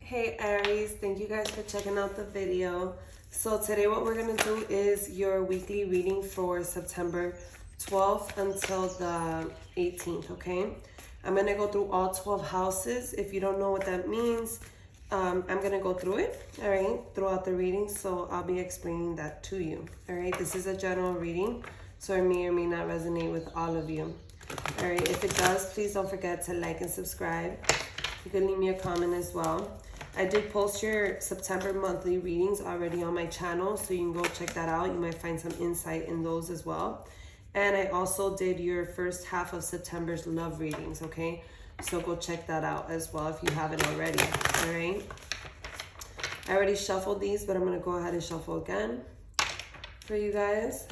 Hey Aries, thank you guys for checking out the video. So today what we're going to do is your weekly reading for September 12th until the 18th, okay? I'm going to go through all 12 houses. If you don't know what that means, I'm going to go through it, all right, throughout the reading. So I'll be explaining that to you, all right? This is a general reading, so it may or may not resonate with all of you. All right, if it does, please don't forget to like and subscribe. You can leave me a comment as well. I did post your September monthly readings already on my channel, so you can go check that out. You might find some insight in those as well. And I also did your first half of September's love readings, okay? So go check that out as well if you haven't already, all right? I already shuffled these, but I'm going to go ahead and shuffle again for you guys.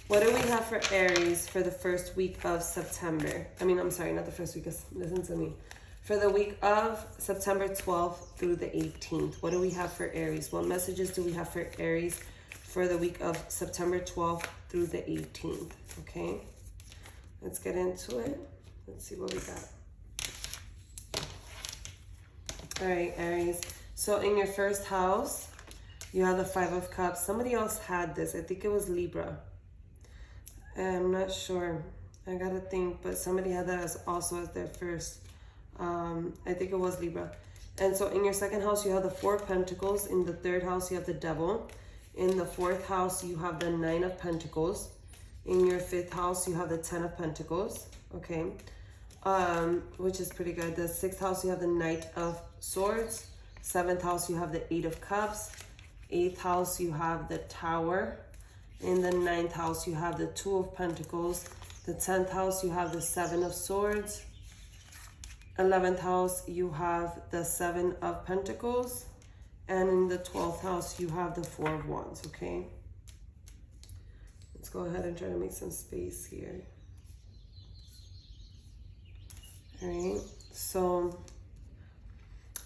What do we have for Aries for the first week of September? I'm sorry, not the first week. Listen to me. For the week of September 12th through the 18th, what do we have for Aries? What messages do we have for Aries for the week of September 12th through the 18th? Okay, let's get into it. Let's see what we got. All right, Aries. So in your first house, you have the Five of Cups. Somebody else had this. I think it was Libra. I'm not sure. I gotta think, but somebody had that as also as their first. I think it was Libra. And so in your second house, you have the Four of Pentacles. In the third house, you have the Devil. In the fourth house, you have the Nine of Pentacles. In your fifth house, you have the Ten of Pentacles. Okay. Which is pretty good. The sixth house, you have the Knight of Swords. Seventh house, you have the Eight of Cups. Eighth house, you have the Tower. In the ninth house, you have the Two of Pentacles. The 10th house, you have the Seven of Swords. 11th house, you have the Seven of Pentacles. And in the 12th house, you have the Four of Wands, okay? Let's go ahead and try to make some space here. All right, so,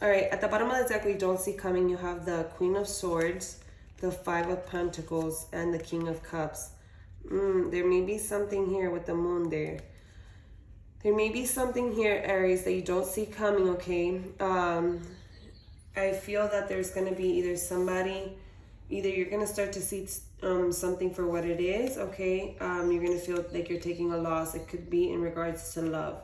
all right, at the bottom of the deck, we don't see coming, you have the Queen of Swords, the Five of Pentacles, and the King of Cups. There may be something here with the Moon there. There may be something here, Aries, that you don't see coming, okay? I feel that there's going to be either you're going to start to see something for what it is, okay? You're going to feel like you're taking a loss. It could be in regards to love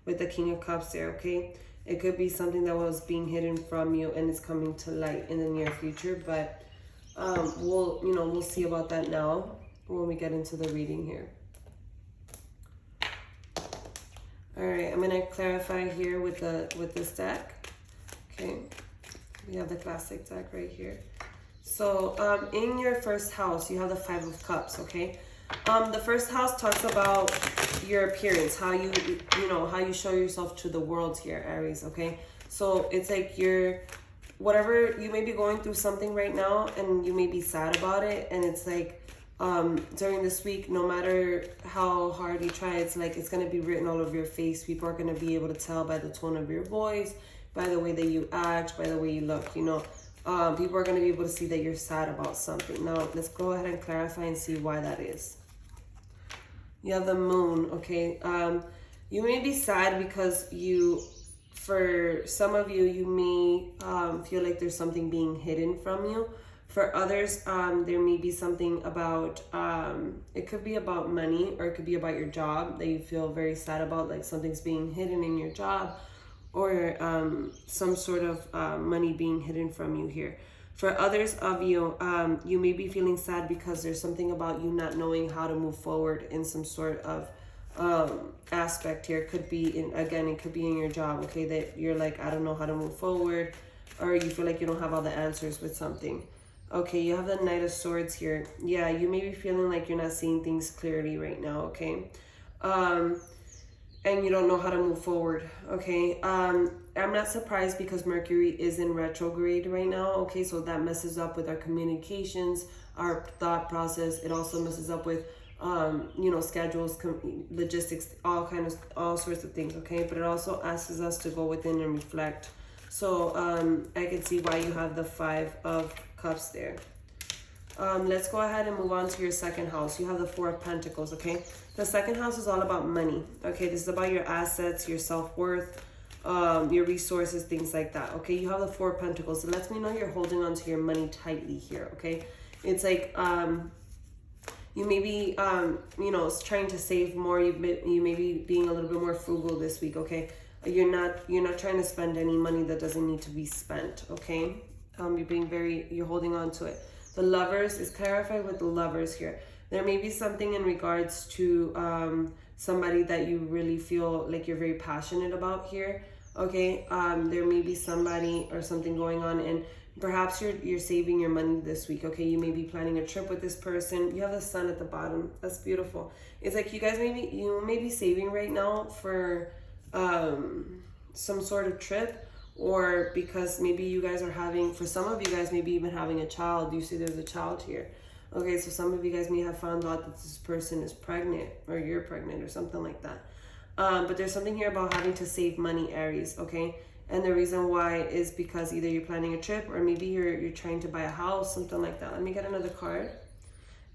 with the King of Cups there, okay? It could be something that was being hidden from you and is coming to light in the near future, but we'll see about that now when we get into the reading here. All right, I'm gonna clarify here with this deck. Okay, we have the classic deck right here. So in your first house, you have the Five of Cups. Okay, the first house talks about your appearance, how you show yourself to the world here, Aries. Okay, so it's like whatever you may be going through something right now, and you may be sad about it, and it's like. During this week, no matter how hard you try, it's like it's going to be written all over your face. People are going to be able to tell by the tone of your voice, by the way that you act, by the way you look, people are going to be able to see that you're sad about something. Now, let's go ahead and clarify and see why that is. You have the Moon, okay? You may be sad because for some of you, you may feel like there's something being hidden from you. For others, there may be something about, it could be about money, or it could be about your job that you feel very sad about, like something's being hidden in your job, or some sort of money being hidden from you here. For others of you, you may be feeling sad because there's something about you not knowing how to move forward in some sort of aspect here. It could be, it could be in your job, okay, that you're like, I don't know how to move forward, or you feel like you don't have all the answers with something. Okay, you have the Knight of Swords here. Yeah, you may be feeling like you're not seeing things clearly right now, okay? And you don't know how to move forward, okay? I'm not surprised because Mercury is in retrograde right now, okay? So that messes up with our communications, our thought process. It also messes up with, schedules, logistics, all sorts of things, okay? But it also asks us to go within and reflect. So I can see why you have the Five of Cups there. Let's go ahead and move on to your second house. You have the Four of Pentacles, okay? The second house is all about money, okay? This is about your assets, your self-worth, your resources, things like that. Okay, you have the Four of Pentacles. It lets me know you're holding on to your money tightly here. Okay, it's like you may be trying to save more. You may be being a little bit more frugal this week. Okay, you're not trying to spend any money that doesn't need to be spent. Okay, you're holding on to it. The Lovers is clarified with the Lovers here. There may be something in regards to somebody that you really feel like you're very passionate about here. Okay, there may be somebody or something going on, and perhaps you're saving your money this week. Okay, you may be planning a trip with this person. You have the Sun at the bottom. That's beautiful. It's like you may be saving right now for some sort of trip, or because maybe you guys are having, for some of you guys, maybe even having a child. You see there's a child here. Okay, so some of you guys may have found out that this person is pregnant, or you're pregnant, or something like that. But there's something here about having to save money, Aries, okay? And the reason why is because either you're planning a trip, or maybe you're trying to buy a house, something like that. Let me get another card.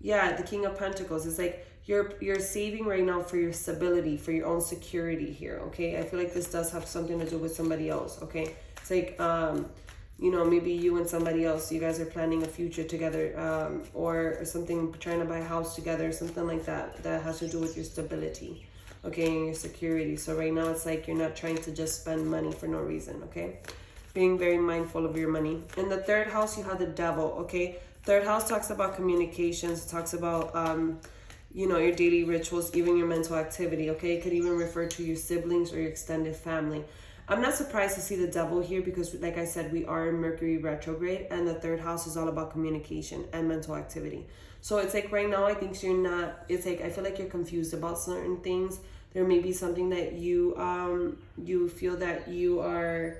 Yeah, the King of Pentacles. It's like you're saving right now for your stability, for your own security here, okay? I feel like this does have something to do with somebody else, okay? It's like, maybe you and somebody else, you guys are planning a future together, or something, trying to buy a house together, something like that, that has to do with your stability, okay, and your security. So right now it's like you're not trying to just spend money for no reason, okay? Being very mindful of your money. In the third house, you have the Devil, okay? Third house talks about communications. It talks about, your daily rituals, even your mental activity, okay? It could even refer to your siblings or your extended family. I'm not surprised to see the Devil here because, like I said, we are in Mercury retrograde, and the third house is all about communication and mental activity. So it's like right now, I think it's like I feel like you're confused about certain things. There may be something that you feel that you are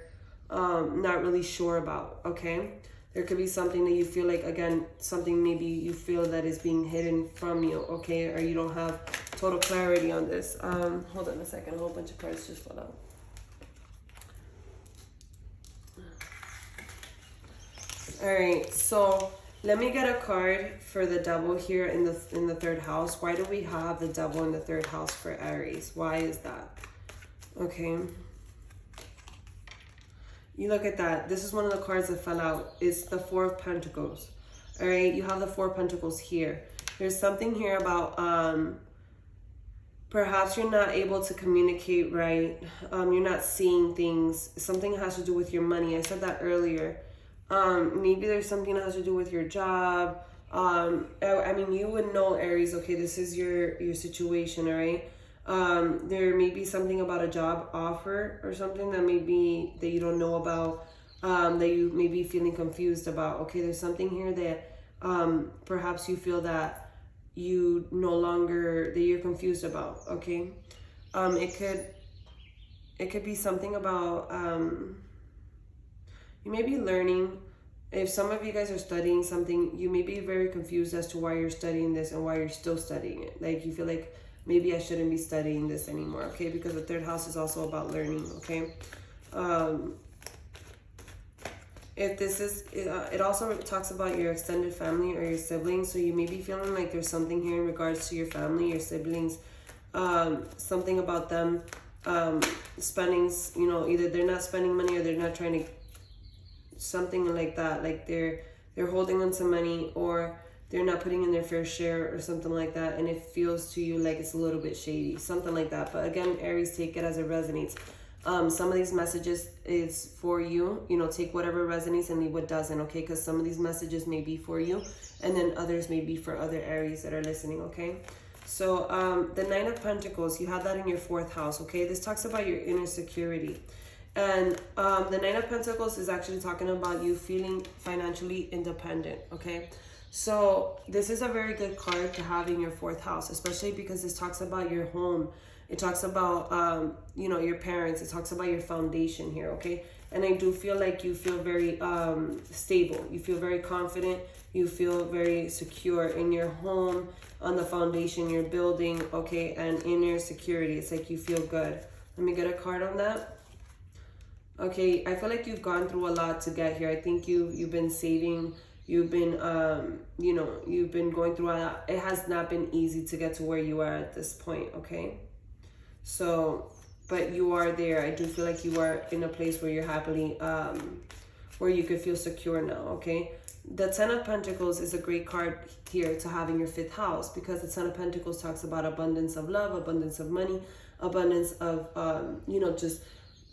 not really sure about, okay? There could be something that you feel like, again, something maybe you feel that is being hidden from you, okay? Or you don't have total clarity on this. Hold on a second. A whole bunch of cards just fell out. All right, so let me get a card for the Devil here in the third house. Why do we have the Devil in the third house for Aries? Why is that? Okay. You look at that. This is one of the cards that fell out. It's the Four of Pentacles. All right, you have the Four of Pentacles here. There's something here about perhaps you're not able to communicate right. You're not seeing things. Something has to do with your money. I said that earlier. Maybe there's something that has to do with your job. I mean, you would know, Aries, okay, this is your situation, all right? There may be something about a job offer or something that that you don't know about, that you may be feeling confused about. Okay, there's something here that perhaps you feel that you no longer, that you're confused about, okay? It could be something about, you may be learning. If some of you guys are studying something, you may be very confused as to why you're studying this and why you're still studying it. Like you feel like, maybe I shouldn't be studying this anymore, okay? Because the third house is also about learning, okay? If this is, it also talks about your extended family or your siblings. So you may be feeling like there's something here in regards to your family, your siblings, something about them spending, either they're not spending money or they're not trying to, something like that. Like they're holding on to money, or they're not putting in their fair share or something like that, and it feels to you like it's a little bit shady, something like that. But again, Aries, take it as it resonates. Some of these messages is for you, take whatever resonates and leave what doesn't, okay? Because some of these messages may be for you, and then others may be for other Aries that are listening, okay? So the Nine of Pentacles, you have that in your fourth house, okay? This talks about your inner security. And the Nine of Pentacles is actually talking about you feeling financially independent, okay? So this is a very good card to have in your fourth house, especially because this talks about your home. It talks about, your parents. It talks about your foundation here, okay? And I do feel like you feel very stable. You feel very confident. You feel very secure in your home, on the foundation you're building, okay? And in your security, it's like you feel good. Let me get a card on that. Okay, I feel like you've gone through a lot to get here. I think you've been saving. You've been, you've been going through a lot. It has not been easy to get to where you are at this point, okay? So but you are there. I do feel like you are in a place where you're happily, where you could feel secure now, okay? The Ten of Pentacles is a great card here to have in your 5th house, because the Ten of Pentacles talks about abundance of love, abundance of money, abundance of, just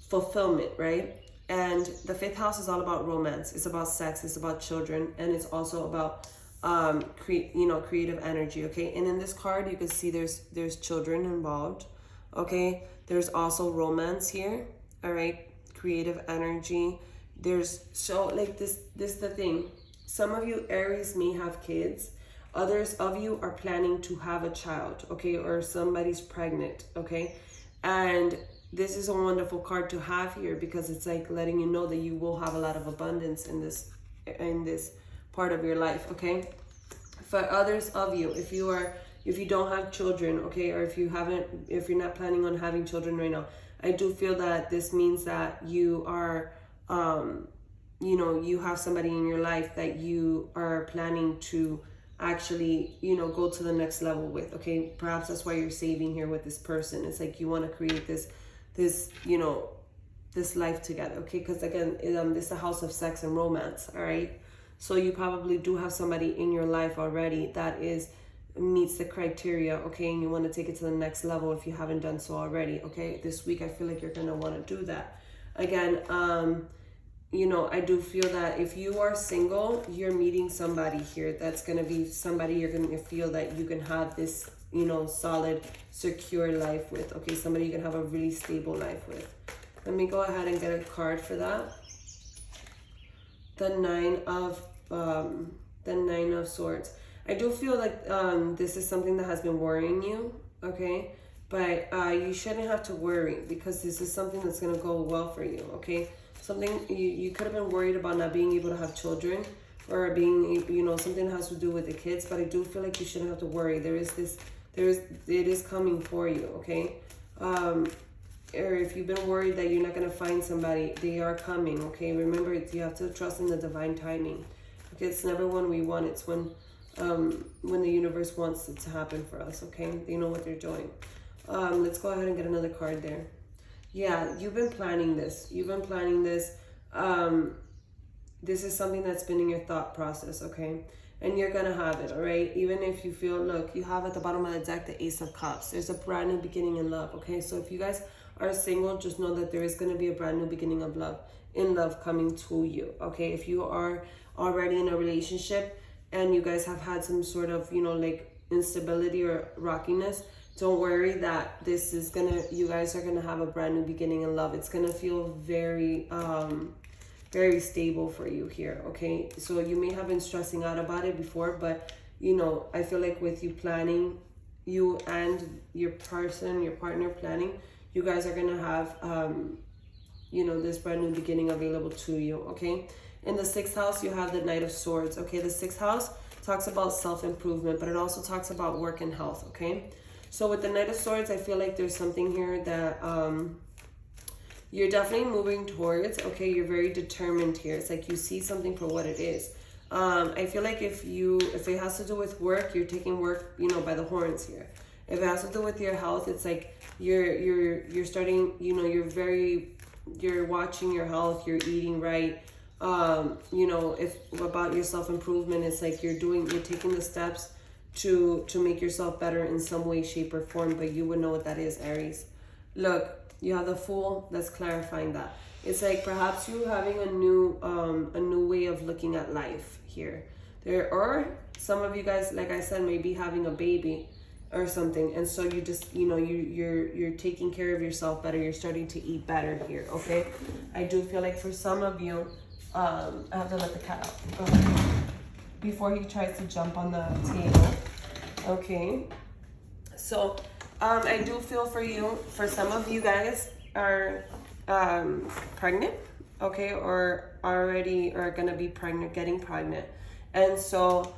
fulfillment, right? And the 5th house is all about romance. It's about sex. It's about children. And it's also about, creative energy, okay? And in this card, you can see there's children involved, okay? There's also romance here, all right? Creative energy. There's, so like this the thing. Some of you Aries may have kids. Others of you are planning to have a child, okay? Or somebody's pregnant, okay? And this is a wonderful card to have here, because it's like letting you know that you will have a lot of abundance in this part of your life, okay? For others of you, if you don't have children, okay, or if you're not planning on having children right now, I do feel that this means that you are, you have somebody in your life that you are planning to actually, go to the next level with, okay? Perhaps that's why you're saving here with this person. It's like you want to create this life together, okay? Because again, this is the house of sex and romance, all right? So you probably do have somebody in your life already that meets the criteria, okay? And you want to take it to the next level if you haven't done so already, okay? This week, I feel like you're going to want to do that. Again, I do feel that if you are single, you're meeting somebody here that's going to be somebody you're going to feel that you can have this, solid, secure life with, okay? Somebody you can have a really stable life with. Let me go ahead and get a card for that. The Nine of Swords. I do feel like this is something that has been worrying you, okay? But you shouldn't have to worry, because this is something that's going to go well for you, okay? Something you could have been worried about not being able to have children, or being, something that has to do with the kids, but I do feel like you shouldn't have to worry. It is coming for you, okay? Or if you've been worried that you're not going to find somebody, they are coming, okay? Remember, you have to trust in the divine timing, okay? It's never when we want, it's when the universe wants it to happen for us, okay? They know what they're doing. Let's go ahead and get another card there. Yeah, you've been planning this. This is something that's been in your thought process, okay? And you're going to have it, all right? Even if you feel, look, you have at the bottom of the deck the Ace of Cups. There's a brand new beginning in love, okay? So if you guys are single, just know that there is going to be a brand new beginning of love coming to you, okay? If you are already in a relationship and you guys have had some sort of, instability or rockiness, don't worry that you guys are gonna have a brand new beginning in love. It's gonna feel very, very stable for you here, okay? So you may have been stressing out about it before, but, I feel like with you planning, you and your partner planning, you guys are gonna have, this brand new beginning available to you, okay? In the 6th house, you have the Knight of Swords, okay? The 6th house talks about self-improvement, but it also talks about work and health, okay? So with the Knight of Swords, I feel like there's something here that you're definitely moving towards, okay? You're very determined here. It's like you see something for what it is. I feel like if it has to do with work, you're taking work, by the horns here. If it has to do with your health, it's like you're starting, you're watching your health, you're eating right. If about your self-improvement, it's like you're taking the steps to make yourself better in some way, shape, or form, but you would know what that is, Aries. Look, you have the Fool. That's clarifying that. It's like perhaps you having a new way of looking at life here. Or some of you guys, like I said, may be having a baby or something, and so you just, you're taking care of yourself better. You're starting to eat better here, okay? I do feel like for some of you, I have to let the cat out. Go ahead. Before he tries to jump on the table, okay? So, I do feel for you. For some of you guys are pregnant, okay, or already are gonna be pregnant, getting pregnant, and so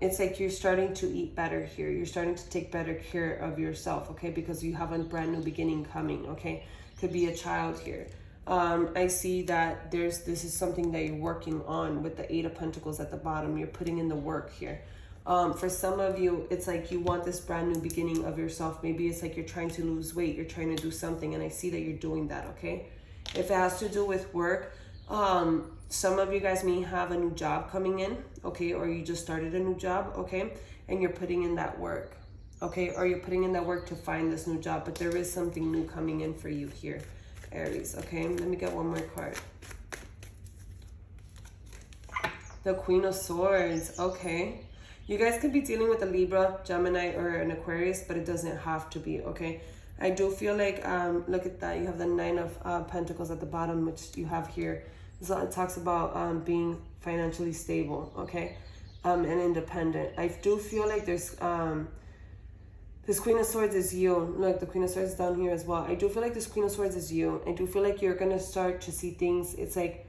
it's like you're starting to eat better here. You're starting to take better care of yourself, okay, because you have a brand new beginning coming, okay? Could be a child here. I see that this is something that you're working on with the 8 of Pentacles at the bottom. You're putting in the work here. For some of you, it's like you want this brand new beginning of yourself. Maybe it's like you're trying to lose weight, you're trying to do something, and I see that you're doing that, okay? If it has to do with work, some of you guys may have a new job coming in, okay? Or you just started a new job, okay? And you're putting in that work, okay? Or you're putting in that work to find this new job, but there is something new coming in for you here, Aries, okay? Let me get one more card. The Queen of Swords, okay? You guys could be dealing with a Libra, Gemini, or an Aquarius, but it doesn't have to be, okay? I do feel like, look at that. You have the Nine of Pentacles at the bottom, which you have here. So it talks about being financially stable, okay? And independent. I do feel like there's, this Queen of Swords is you. Look, the Queen of Swords is down here as well. I do feel like this Queen of Swords is you. I do feel like you're going to start to see things. It's like,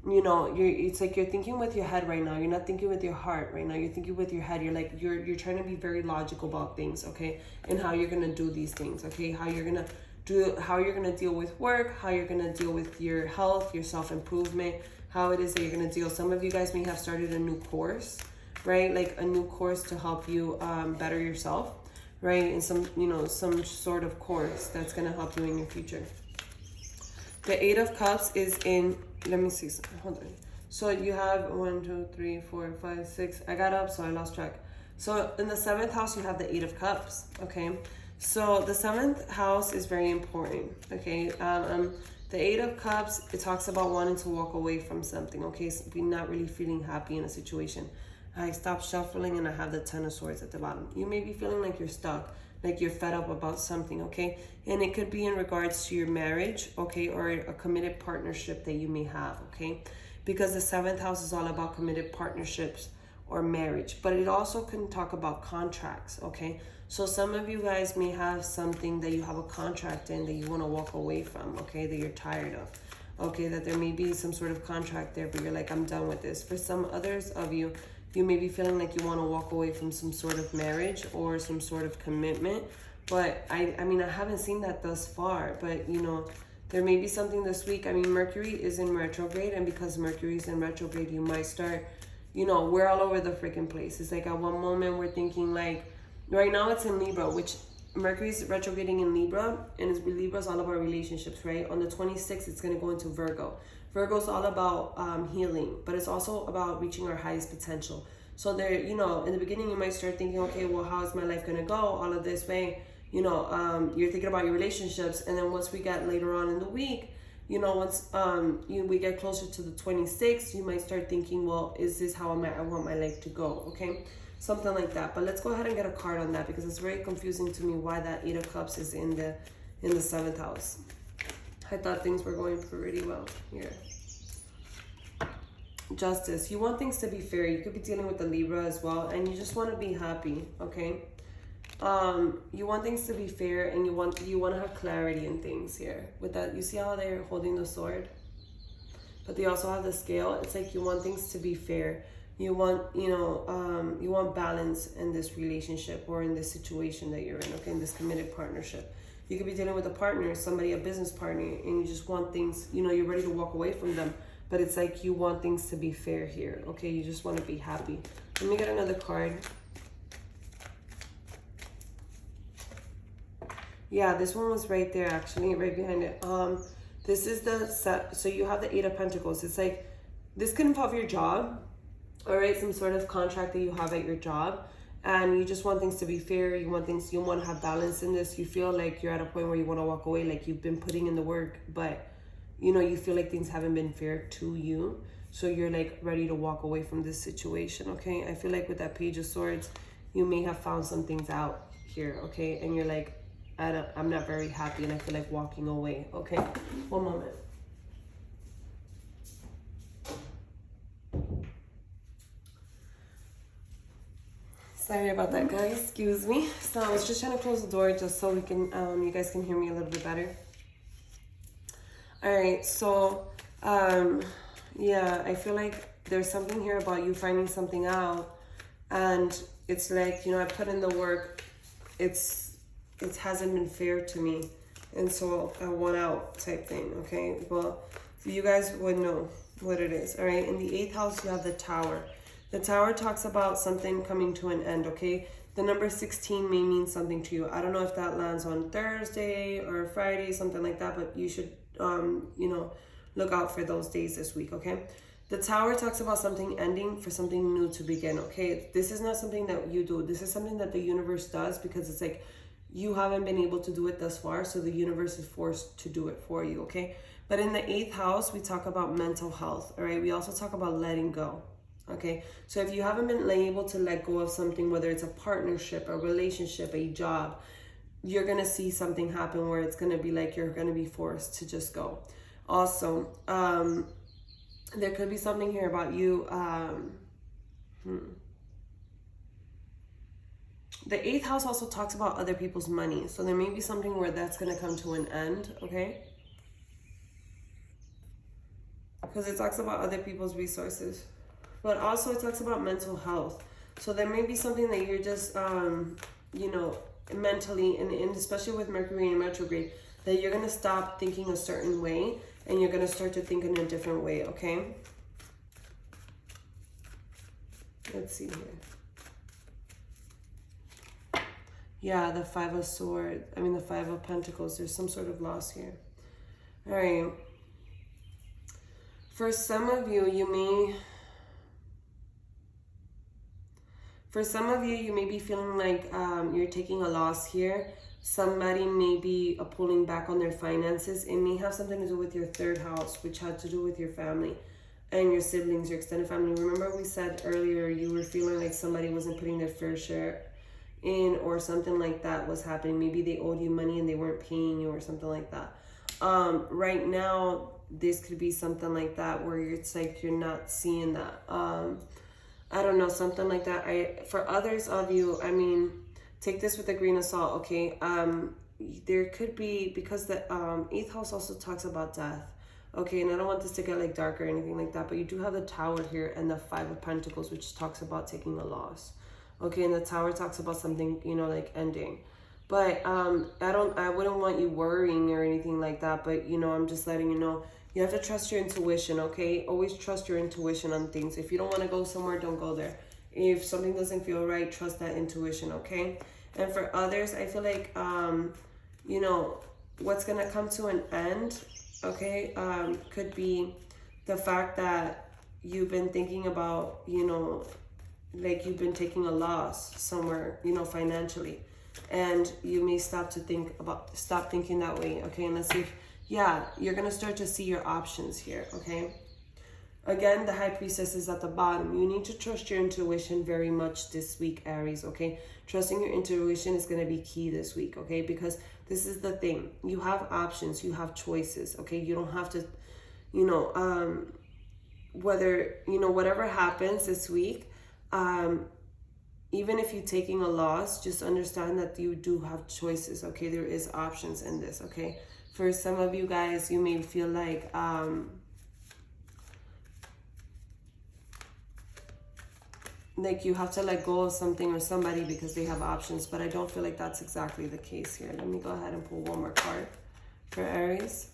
you know, it's like you're thinking with your head right now. You're not thinking with your heart right now. You're thinking with your head. You're like, you're trying to be very logical about things, okay? And how you're going to do these things, okay? How you're going to deal with work, how you're going to deal with your health, your self-improvement, how it is that you're going to deal. Some of you guys may have started a new course, right? Like a new course to help you better yourself, right? And some, you know, some sort of course that's going to help you in your future. The Eight of Cups is in, let me see, hold on. So you have 1, 2, 3, 4, 5, 6. I got up, so I lost track. So in the 7th house, you have the Eight of Cups, okay? So the 7th house is very important, okay? The Eight of Cups, it talks about wanting to walk away from something, okay? So be not really feeling happy in a situation. I stopped shuffling and I have the Ten of Swords at the bottom. You may be feeling like you're stuck, like you're fed up about something, okay? And it could be in regards to your marriage, okay? Or a committed partnership that you may have, okay? Because the 7th house is all about committed partnerships or marriage, but it also can talk about contracts, okay? So some of you guys may have something that you have a contract in that you want to walk away from, okay? That you're tired of, okay? That there may be some sort of contract there, but you're like, I'm done with this. For some others of you, you may be feeling like you want to walk away from some sort of marriage or some sort of commitment. But I mean, I haven't seen that thus far. But, you know, there may be something this week. I mean, Mercury is in retrograde. And because Mercury is in retrograde, you might start, you know, we're all over the freaking place. It's like at one moment we're thinking like, right now it's in Libra, which Mercury is retrograding in Libra. And Libra is all about relationships, right? On the 26th, it's going to go into Virgo. Virgo is all about healing, but it's also about reaching our highest potential. So there, you know, in the beginning, you might start thinking, okay, well, how is my life going to go? All of this way, you know, you're thinking about your relationships. And then once we get later on in the week, you know, once we get closer to the 26th, you might start thinking, well, is this how I want my life to go? Okay, something like that. But let's go ahead and get a card on that because it's very confusing to me why that Eight of Cups is in the 7th house. I thought things were going pretty well here. Justice. You want things to be fair. You could be dealing with the Libra as well, and you just want to be happy, okay? You want things to be fair, and you want to have clarity in things here. With that, you see how they're holding the sword? But they also have the scale. It's like you want things to be fair. You want, you know, you want balance in this relationship or in this situation that you're in, okay? In this committed partnership. You could be dealing with a partner, somebody, a business partner, and you just want things, you know, you're ready to walk away from them. But it's like you want things to be fair here, okay? You just want to be happy. Let me get another card. Yeah, this one was right there, actually, right behind it. This is the set. So you have the Eight of Pentacles. It's like, this could involve your job, all right? Some sort of contract that you have at your job. And you just want things to be fair. You want to have balance in this. You feel like you're at a point where you want to walk away, like you've been putting in the work, but you know, you feel like things haven't been fair to you. So you're like ready to walk away from this situation, okay? I feel like with that Page of Swords, you may have found some things out here, okay? And you're like, I'm not very happy and I feel like walking away, okay? One moment. Sorry about that, guys. Excuse me. So I was just trying to close the door just so we can, you guys can hear me a little bit better. All right, so, yeah, I feel like there's something here about you finding something out, and it's like, you know, I put in the work, it hasn't been fair to me, and so I want out type thing, okay? Well, you guys would know what it is, all right? In the 8th house, you have the Tower. The Tower talks about something coming to an end, okay? The number 16 may mean something to you. I don't know if that lands on Thursday or Friday, something like that, but you should, look out for those days this week, okay? The Tower talks about something ending for something new to begin, okay? This is not something that you do. This is something that the universe does because it's like you haven't been able to do it thus far, so the universe is forced to do it for you, okay? But in the 8th house, we talk about mental health, all right? We also talk about letting go. Okay, so if you haven't been able to let go of something, whether it's a partnership, a relationship, a job, you're going to see something happen where it's going to be like you're going to be forced to just go. Also, there could be something here about you. The 8th house also talks about other people's money. So there may be something where that's going to come to an end, okay? Because it talks about other people's resources. But also it talks about mental health. So there may be something that you're just, mentally, and especially with Mercury in retrograde, that you're going to stop thinking a certain way and you're going to start to think in a different way, okay? Let's see here. Yeah, the 5 of Swords. The 5 of Pentacles. There's some sort of loss here. All right. For some of you, you may be feeling like you're taking a loss here. Somebody may be pulling back on their finances. It may have something to do with your 3rd house, which had to do with your family and your siblings, your extended family. Remember we said earlier you were feeling like somebody wasn't putting their fair share in, or something like that was happening. Maybe they owed you money and they weren't paying you or something like that. Right now, this could be something like that where it's like you're not seeing that. I don't know, something like that. For others of you, take this with a grain of salt, okay? There could be, because the 8th house also talks about death, okay? And I don't want this to get like dark or anything like that, but you do have the Tower here and the 5 of Pentacles, which talks about taking a loss, okay? And the Tower talks about something, like ending. But I wouldn't want you worrying or anything like that, but I'm just letting you know. You have to trust your intuition, okay? Always trust your intuition on things. If you don't want to go somewhere, don't go there. If something doesn't feel right, trust that intuition, okay? And for others, I feel like, what's going to come to an end, okay, could be the fact that you've been thinking about, like you've been taking a loss somewhere, financially. And you may stop thinking that way, okay? And let's see if, you're going to start to see your options here, okay? Again, the High Priestess is at the bottom. You need to trust your intuition very much this week, Aries, okay? Trusting your intuition is going to be key this week, okay? Because this is the thing. You have options. You have choices, okay? You don't have to, whatever happens this week, even if you're taking a loss, just understand that you do have choices, okay? There is options in this, okay? For some of you guys, you may feel like you have to let go of something or somebody because they have options, but I don't feel like that's exactly the case here. Let me go ahead and pull one more card for Aries.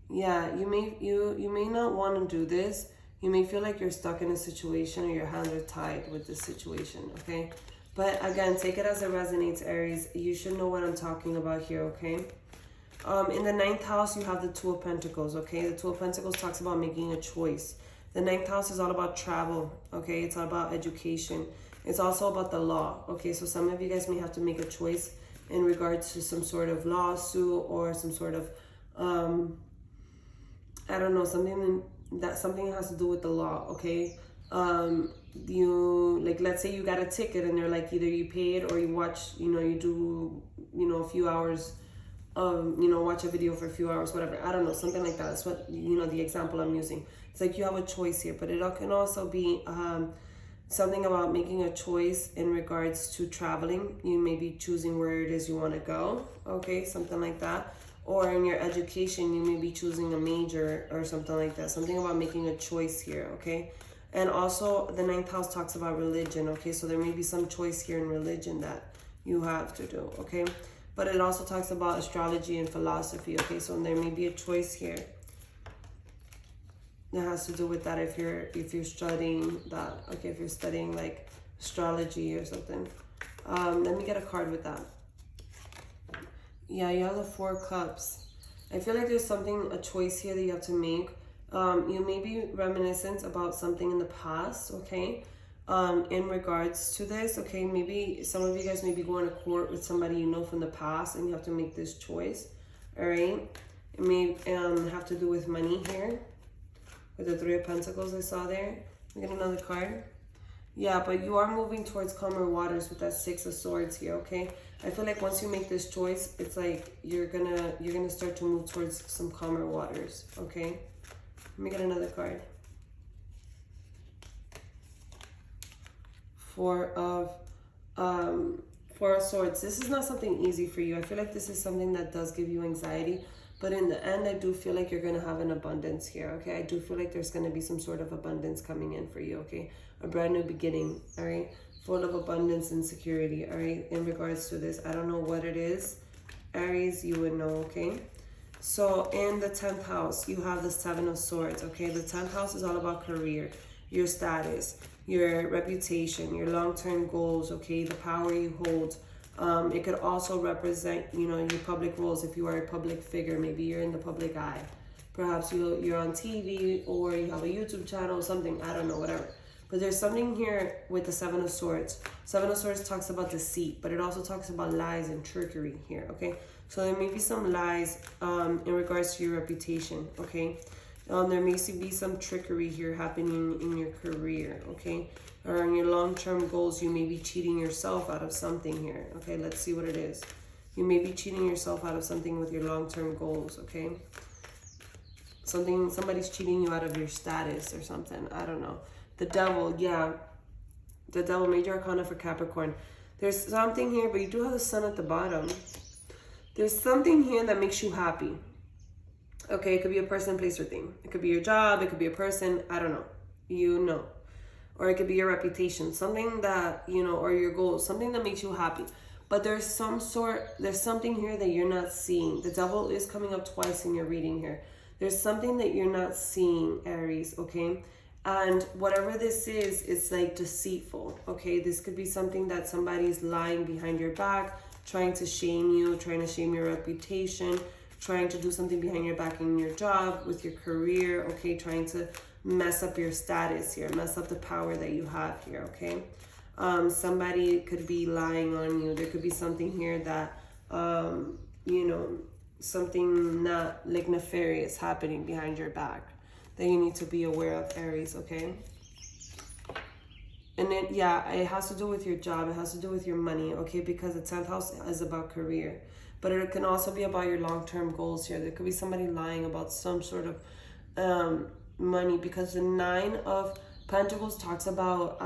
Yeah, you may not want to do this. You may feel like you're stuck in a situation or your hands are tied with this situation, okay? But again, take it as it resonates, Aries. You should know what I'm talking about here, okay? In the 9th house, you have the 2 of Pentacles, okay? The 2 of Pentacles talks about making a choice. The 9th house is all about travel, okay? It's all about education. It's also about the law, okay? So some of you guys may have to make a choice in regards to some sort of lawsuit or some sort of, I don't know, something has to do with the law, okay? Let's say you got a ticket and they're like, either you pay it or you watch, you do, a few hours, watch a video for a few hours, whatever. I don't know, something like that. That's what, the example I'm using. It's like you have a choice here, but it can also be something about making a choice in regards to traveling. You may be choosing where it is you want to go, okay? Something like that. Or in your education, you may be choosing a major or something like that. Something about making a choice here, okay? And also, the 9th house talks about religion, okay? So there may be some choice here in religion that you have to do, okay? But it also talks about astrology and philosophy, okay? So there may be a choice here It has to do with that if you're studying that. Okay, if you're studying like astrology or something. Let me get a card with that. Yeah, you have the 4 cups. I feel like there's a choice here that you have to make. You may be reminiscent about something in the past, okay? In regards to this, okay, maybe some of you guys may be going to court with somebody you know from the past and you have to make this choice, all right? It may have to do with money here, with the 3 of Pentacles I saw there. We get another card. Yeah, but you are moving towards calmer waters with that 6 of Swords here, okay? I feel like once you make this choice, it's like you're gonna start to move towards some calmer waters, okay? Let me get another card. 4 of Swords. This is not something easy for you. I feel like this is something that does give you anxiety, but in the end, I do feel like you're going to have an abundance here, okay? I do feel like there's going to be some sort of abundance coming in for you, okay? A brand new beginning, all right? Full of abundance and security, all right? In regards to this, I don't know what it is. Aries, you would know, okay? So in the 10th house, you have the 7 of Swords, okay? The 10th house is all about career, your status, your reputation, your long-term goals, okay? The power you hold. It could also represent, you know, your public roles. If you are a public figure, maybe you're in the public eye. Perhaps you're on TV or you have a YouTube channel, something, I don't know, whatever. But there's something here with the 7 of Swords. 7 of Swords talks about deceit, but it also talks about lies and trickery here, okay? So there may be some lies in regards to your reputation, okay? There may be some trickery here happening in your career, okay? Or in your long-term goals, you may be cheating yourself out of something here. Okay, let's see what it is. You may be cheating yourself out of something with your long-term goals, okay? Somebody's cheating you out of your status or something. I don't know. The Devil, yeah. The Devil, Major Arcana for Capricorn. There's something here, but you do have the Sun at the bottom. There's something here that makes you happy. Okay, it could be a person, place, or thing. It could be your job. It could be a person. I don't know. You know. Or it could be your reputation. Something that, you know, or your goals. Something that makes you happy. But there's something here that you're not seeing. The Devil is coming up twice in your reading here. There's something that you're not seeing, Aries, okay? And whatever this is, it's like deceitful, okay? This could be something that somebody's lying behind your back, trying to shame you, trying to shame your reputation, trying to do something behind your back in your job, with your career, okay? Trying to mess up your status here, mess up the power that you have here, okay? Somebody could be lying on you. There could be something here that, you know, something not like nefarious happening behind your back that you need to be aware of, Aries, okay? And then, yeah, it has to do with your job. It has to do with your money, okay? Because the 10th house is about career. But it can also be about your long-term goals here. There could be somebody lying about some sort of money, because the 9 of Pentacles talks about,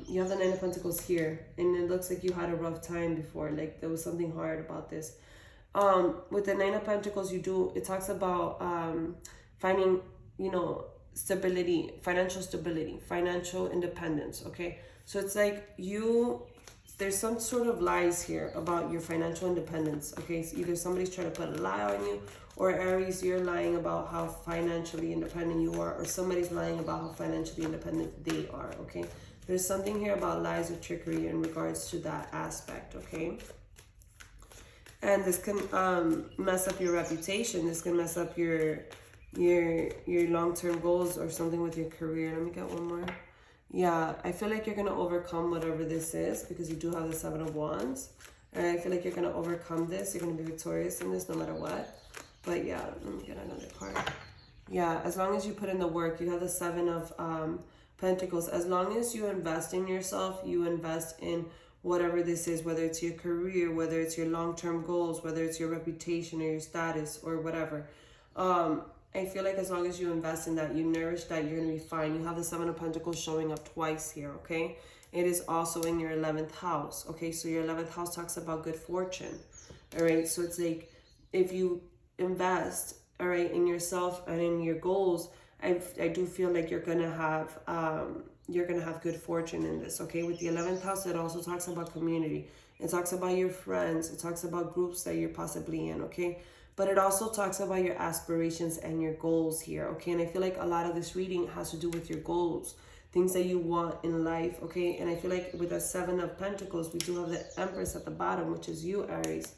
you have the 9 of Pentacles here. And it looks like you had a rough time before. Like there was something hard about this. With the 9 of Pentacles, it talks about finding, you know, stability, financial independence, okay? So it's like there's some sort of lies here about your financial independence, okay? So either somebody's trying to put a lie on you, or Aries, you're lying about how financially independent you are, or somebody's lying about how financially independent they are, okay? There's something here about lies or trickery in regards to that aspect, okay? And this can mess up your reputation. This can mess up your long-term goals or something with your career. Let me get one more. Yeah, I feel like you're going to overcome whatever this is, because you do have the 7 of Wands. And I feel like you're going to overcome this. You're going to be victorious in this no matter what. But yeah, let me get another card. Yeah, as long as you put in the work, you have the 7 of Pentacles. As long as you invest in yourself, you invest in whatever this is, whether it's your career, whether it's your long-term goals, whether it's your reputation or your status or whatever. I feel like as long as you invest in that, you nourish that, you're going to be fine. You have the 7 of Pentacles showing up twice here, okay? It is also in your 11th house, okay? So your 11th house talks about good fortune, all right? So it's like if you invest, all right, in yourself and in your goals, I do feel like you're going to have good fortune in this, okay? With the 11th house, it also talks about community. It talks about your friends. It talks about groups that you're possibly in, okay? But it also talks about your aspirations and your goals here, okay? And I feel like a lot of this reading has to do with your goals, things that you want in life, okay? And I feel like with the Seven of Pentacles, we do have the Empress at the bottom, which is you, Aries,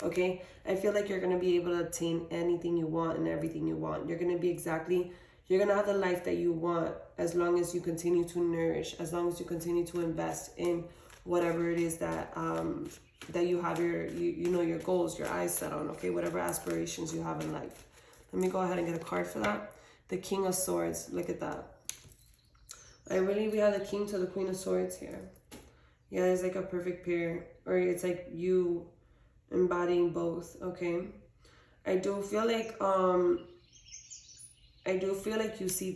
okay? I feel like you're going to be able to attain anything you want and everything you want. You're going to be you're going to have the life that you want as long as you continue to nourish, as long as you continue to invest in whatever it is that that you have your goals, your eyes set on, okay? Whatever aspirations you have in life. Let me go ahead and get a card for that. The King of Swords, look at that. We have the King to the Queen of Swords here. Yeah, it's like a perfect pair, or it's like you embodying both, okay? I do feel like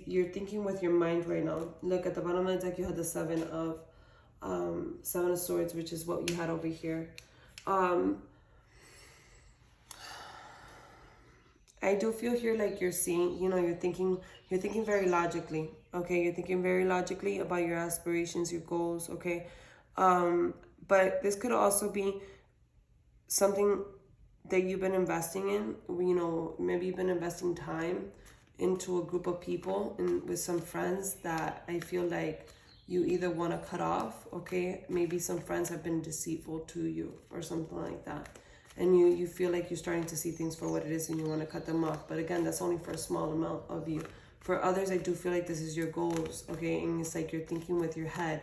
you're thinking with your mind right now. Look at the bottom of the deck, you had the Seven of Swords, which is what you had over here. I do feel here like you're seeing, you're thinking very logically, okay? You're thinking very logically about your aspirations, your goals, okay? But this could also be something that you've been investing in, maybe you've been investing time into a group of people and with some friends that I feel like you either want to cut off, okay? Maybe some friends have been deceitful to you or something like that. And you feel like you're starting to see things for what it is and you want to cut them off. But again, that's only for a small amount of you. For others, I do feel like this is your goals, okay? And it's like you're thinking with your head.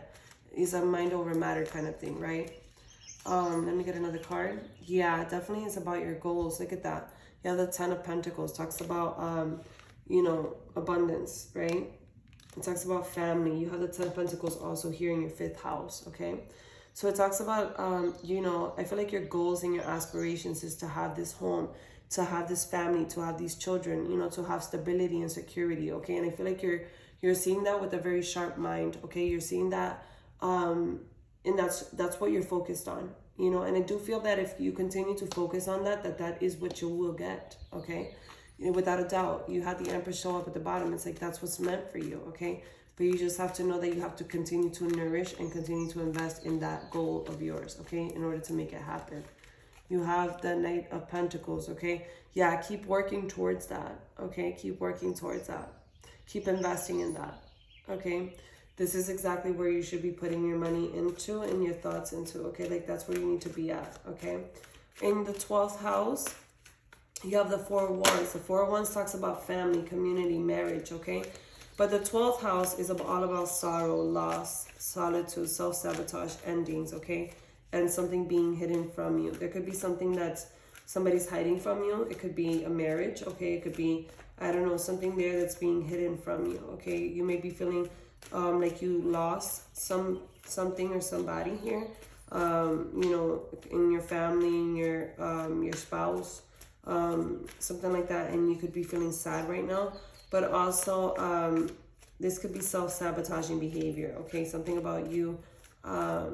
It's a mind over matter kind of thing, right? Let me get another card. Yeah, definitely it's about your goals. Look at that. Yeah, the Ten of Pentacles talks about, abundance, right? It talks about family. You have the Ten of Pentacles also here in your 5th house, okay? So it talks about, I feel like your goals and your aspirations is to have this home, to have this family, to have these children, to have stability and security, okay? And I feel like you're seeing that with a very sharp mind, okay? You're seeing that, and that's what you're focused on, and I do feel that if you continue to focus on that is what you will get, okay? Without a doubt. You had the Empress show up at the bottom. It's like that's what's meant for you, okay? But you just have to know that you have to continue to nourish and continue to invest in that goal of yours, okay? In order to make it happen. You have the Knight of Pentacles, okay? Yeah, keep working towards that, okay? Keep working towards that. Keep investing in that, okay? This is exactly where you should be putting your money into and your thoughts into, okay? Like that's where you need to be at, okay? In the 12th house, you have the Four of Wands. The Four of Wands talks about family, community, marriage, okay? But the 12th house is all about sorrow, loss, solitude, self-sabotage, endings, okay? And something being hidden from you. There could be something that somebody's hiding from you. It could be a marriage, okay? It could be, I don't know, something there that's being hidden from you, okay? You may be feeling like you lost something or somebody here, in your family, in your spouse, something like that, and you could be feeling sad right now. But also this could be self-sabotaging behavior, okay? Something about you, I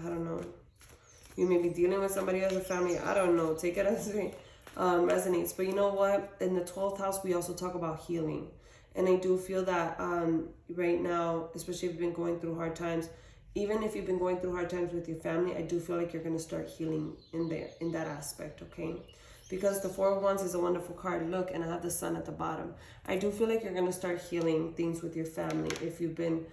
don't know, you may be dealing with somebody as a family, I don't know, take it as it resonates. But you know what, in the 12th house we also talk about healing, and I do feel that right now, especially if you've been going through hard times, even if you've been going through hard times with your family, I do feel like you're going to start healing in that aspect, okay? Because the Four of Wands is a wonderful card. Look, and I have the Sun at the bottom. I do feel like you're going to start healing things with your family if you've been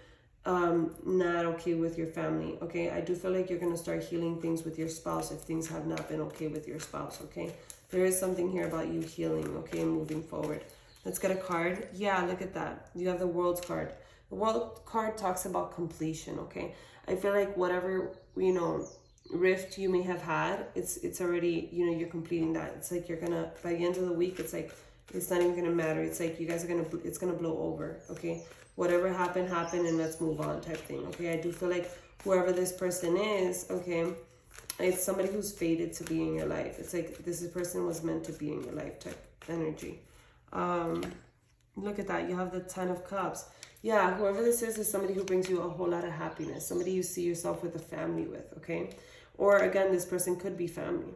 not okay with your family, okay? I do feel like you're going to start healing things with your spouse if things have not been okay with your spouse, okay? There is something here about you healing, okay, and moving forward. Let's get a card. Yeah, look at that. You have the World card. The World card talks about completion, okay? I feel like whatever, rift you may have had, it's already, you're completing that. It's like you're gonna, by the end of the week, it's like it's not even gonna matter. It's like you guys are it's gonna blow over, okay? Whatever happened and let's move on type thing, okay? I do feel like whoever this person is, okay, it's somebody who's fated to be in your life. It's like this person was meant to be in your life type energy. Look at that. You have the Ten of Cups. Yeah, whoever this is somebody who brings you a whole lot of happiness. Somebody you see yourself with a family with, okay? Or again, this person could be family.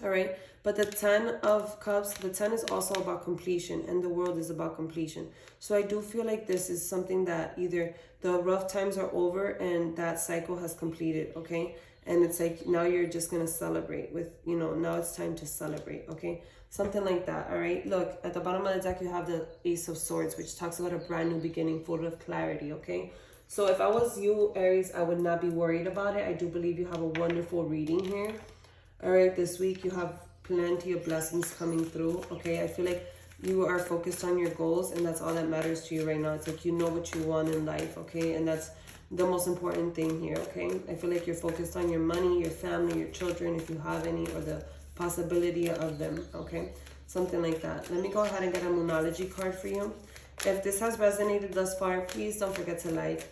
All right. But the Ten of Cups, the 10 is also about completion, and the World is about completion. So I do feel like this is something that either the rough times are over and that cycle has completed, okay? And it's like now you're just gonna celebrate with, you know, now it's time to celebrate, okay? Something like that, all right? Look, at the bottom of the deck, you have the Ace of Swords, which talks about a brand new beginning, full of clarity, okay? So if I was you, Aries, I would not be worried about it. I do believe you have a wonderful reading here. All right, this week you have plenty of blessings coming through, okay? I feel like you are focused on your goals, and that's all that matters to you right now. It's like you know what you want in life, okay? And that's the most important thing here, okay? I feel like you're focused on your money, your family, your children, if you have any, or the possibility of them, okay? Something like that. Let me go ahead and get a Moonology card for you. If this has resonated thus far, please don't forget to like,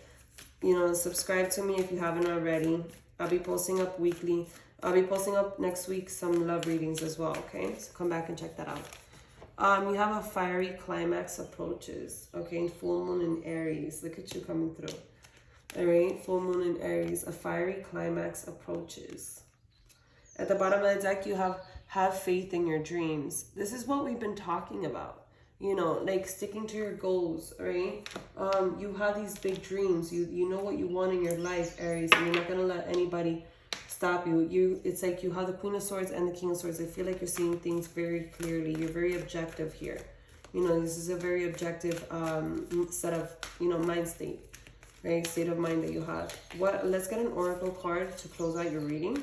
you know, subscribe to me if you haven't already. I'll be posting up weekly. I'll be posting up next week some love readings as well, okay? So come back and check that out. You have a fiery climax approaches, okay? Full moon in Aries. Look at you coming through. All right, full moon in Aries, a fiery climax approaches. At the bottom of the deck, you have faith in your dreams. This is what we've been talking about. You know, like sticking to your goals, right? You have these big dreams. You know what you want in your life, Aries, and you're not gonna let anybody stop you. It's like you have the Queen of Swords and the King of Swords. I feel like you're seeing things very clearly. You're very objective here. You know, this is a very objective set of, you know, mind state, right? State of mind that you have. Let's get an oracle card to close out your reading.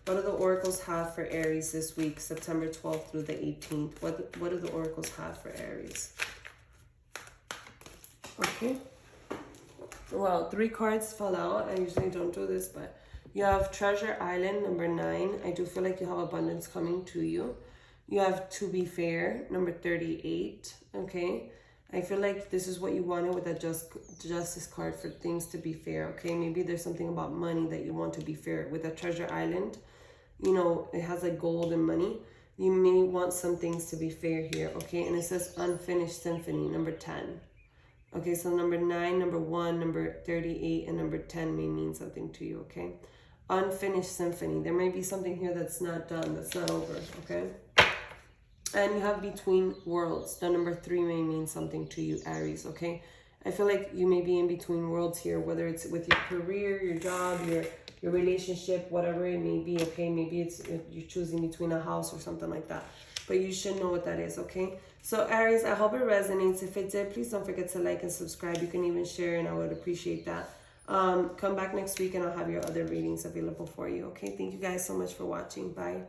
What do the oracles have for Aries this week, September 12th through the 18th? What do the oracles have for Aries? Okay. Well, 3 cards fell out. I usually don't do this, but you have Treasure Island, number 9. I do feel like you have abundance coming to you. You have To Be Fair, number 38. Okay. I feel like this is what you wanted with that justice card, for things to be fair, okay? Maybe there's something about money that you want to be fair. With that Treasure Island, you know, it has like gold and money. You may want some things to be fair here, okay? And it says Unfinished Symphony, number 10. Okay, so number 9, number 1, number 38, and number 10 may mean something to you, okay? Unfinished Symphony. There may be something here that's not done, that's not over, okay? And you have Between Worlds. The number 3 may mean something to you, Aries, okay? I feel like you may be in between worlds here, whether it's with your career, your job, your relationship, whatever it may be, okay? Maybe it's you're choosing between a house or something like that. But you should know what that is, okay? So, Aries, I hope it resonates. If it did, please don't forget to like and subscribe. You can even share, and I would appreciate that. Come back next week, and I'll have your other readings available for you, okay? Thank you guys so much for watching. Bye.